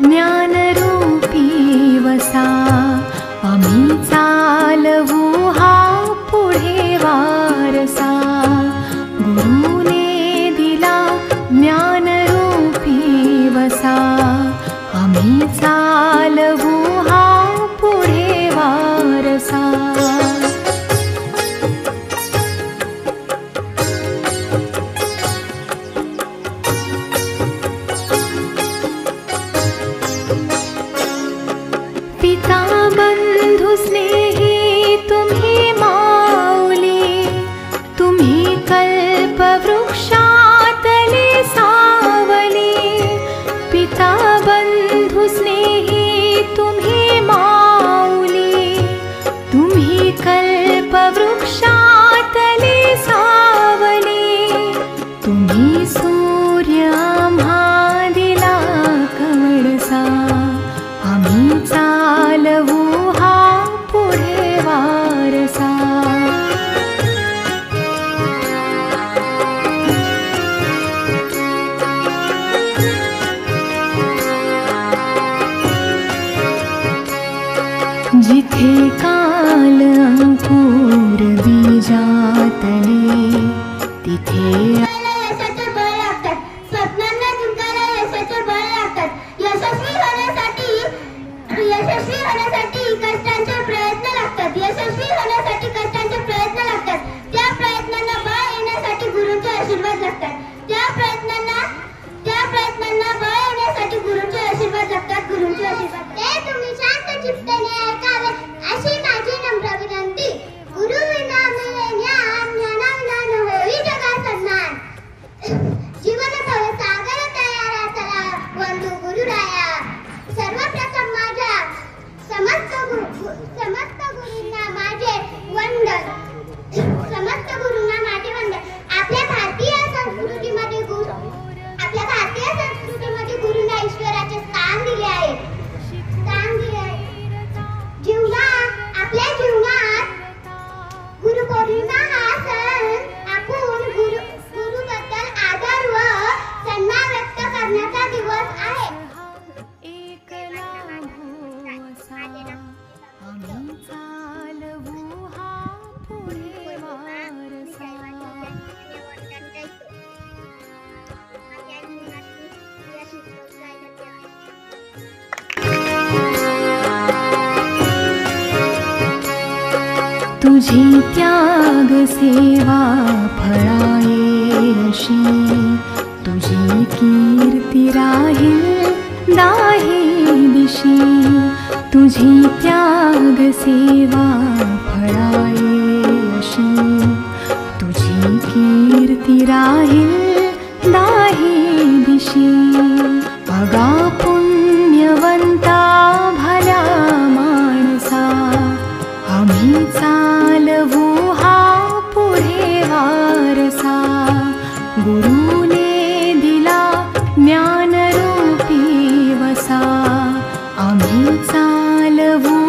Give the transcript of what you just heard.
ज्ञानरूपी वसा आम्ही चालवू हा पुढे वारसा गुरुने दिला ज्ञानरूपी वसा आम्ही चालवू हा पुढे वारसा पिता बंधु स्नेही तुम्ही माऊली तुम्ही कल्पवृक्षातले सावली पिता बंधु स्नेही तुम्ही माऊली तुम्ही कल्पवृक्षातले सावली तुम्ही सूर्य आम्हा दिला कवळसा आम्ही चालवू हा पुढे वारसा जिथे काल अंकुर बीजातले तिथे यशाचे बळ लागतात स्वप्नांना जिंकायला यशाचे बळ लागतात यशस्वी होण्यासाठी कष्टांचे प्रयत्न लागतात यशस्वी होण्यासाठी कष्टांचे प्रयत्न लागतात त्या प्रयत्नांना बळ येण्यासाठी गुरूंचे आशीर्वाद लागतात त्या प्रयत्नांना बळ येण्यासाठी गुरूंचे आशीर्वाद लागतात गुरूंचे आशीर्वाद ते तुम्ही शांत चित्ताने ऐकावे अशी माझी नम्र विनंती गुरु विना मिळे ज्ञान ज्ञानाविना न होई जगात सन्मान जीवन भव सागर तयारा चला बंधू गुरुराया सर्वप्रथम माझ्या समस्त गुरूंना माझे वंदन आपल्या भारतीय संस्कृतीमध्ये गुरूंना ईश्वराचे स्थान दिले आहे आपल्या जीवनात गुरुपौर्णिमा हा सण आपण गुरुबद्दल आदर व सन्मान व्यक्त करण्याचा दिवस आहे आम्ही चालवू हा पुढे वारसा तुझी त्याग सेवा फळाये अशी तुझी कीर्ती राहील दाही दिशी तुझी त्याग सेवा फळाये अशी तुझी कीर्ती राहील दाही दिशी अगा पुण्यवंता भल्या माणसा आम्ही चालवू हा पुढे वारसा गुरुने दिला ज्ञानरूपी वसा आम्ही चालवू